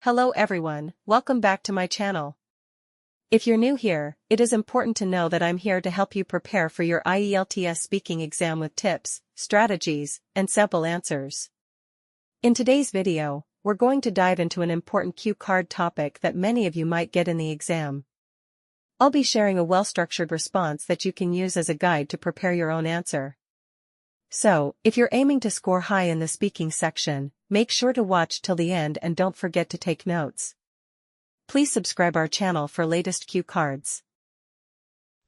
Hello everyone, welcome back to my channel. If you're new here, it is important to know that I'm here to help you prepare for your IELTS speaking exam with tips, strategies, and sample answers. In today's video, we're going to dive into an important cue card topic that many of you might get in the exam. I'll be sharing a well-structured response that you can use as a guide to prepare your own answer. So, if you're aiming to score high in the speaking section, make sure to watch till the end and don't forget to take notes. Please subscribe our channel for latest cue cards.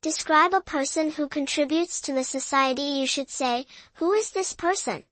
Describe a person who contributes to the society. You should say, who is this person?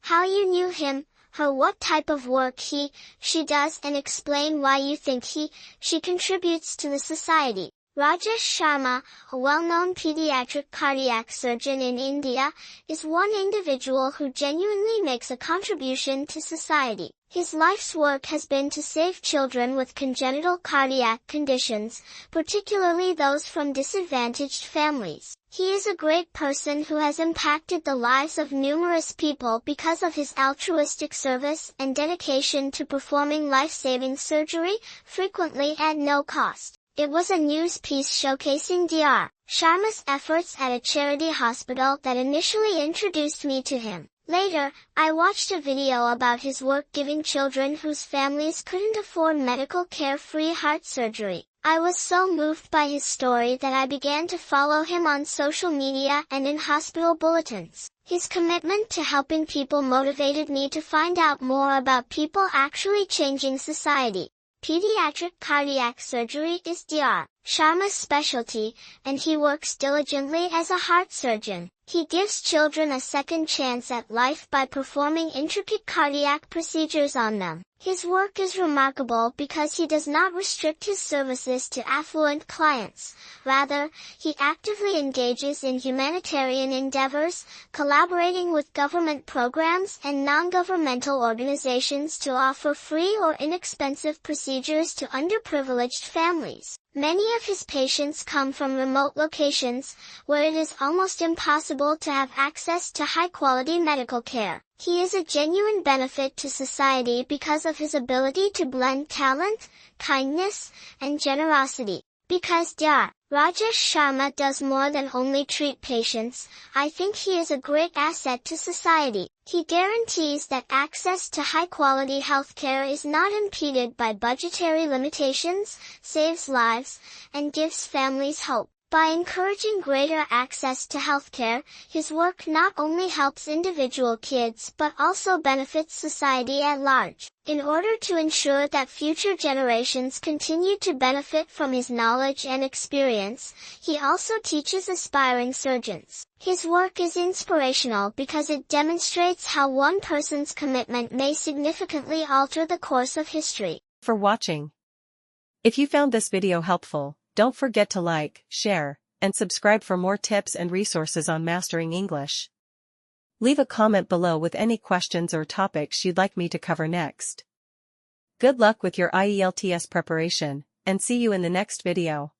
How you knew him, her, what type of work he, she does, and explain why you think he, she contributes to the society. Rajesh Sharma, a well-known pediatric cardiac surgeon in India, is one individual who genuinely makes a contribution to society. His life's work has been to save children with congenital cardiac conditions, particularly those from disadvantaged families. He is a great person who has impacted the lives of numerous people because of his altruistic service and dedication to performing life-saving surgery, frequently at no cost. It was a news piece showcasing Dr. Sharma's efforts at a charity hospital that initially introduced me to him. Later, I watched a video about his work giving children whose families couldn't afford medical care free heart surgery. I was so moved by his story that I began to follow him on social media and in hospital bulletins. His commitment to helping people motivated me to find out more about people actually changing society. Pediatric cardiac surgery is Dr. Sharma's specialty, and he works diligently as a heart surgeon. He gives children a second chance at life by performing intricate cardiac procedures on them. His work is remarkable because he does not restrict his services to affluent clients. Rather, he actively engages in humanitarian endeavors, collaborating with government programs and non-governmental organizations to offer free or inexpensive procedures to underprivileged families. Many of his patients come from remote locations, where it is almost impossible to have access to high-quality medical care. He is a genuine benefit to society because of his ability to blend talent, kindness, and generosity. Because Dr. Rajesh Sharma does more than only treat patients, I think he is a great asset to society. He guarantees that access to high-quality healthcare is not impeded by budgetary limitations, saves lives, and gives families hope. By encouraging greater access to healthcare, his work not only helps individual kids but also benefits society at large. In order to ensure that future generations continue to benefit from his knowledge and experience, he also teaches aspiring surgeons. His work is inspirational because it demonstrates how one person's commitment may significantly alter the course of history. For watching. If you found this video helpful, don't forget to like, share, and subscribe for more tips and resources on mastering English. Leave a comment below with any questions or topics you'd like me to cover next. Good luck with your IELTS preparation, and see you in the next video.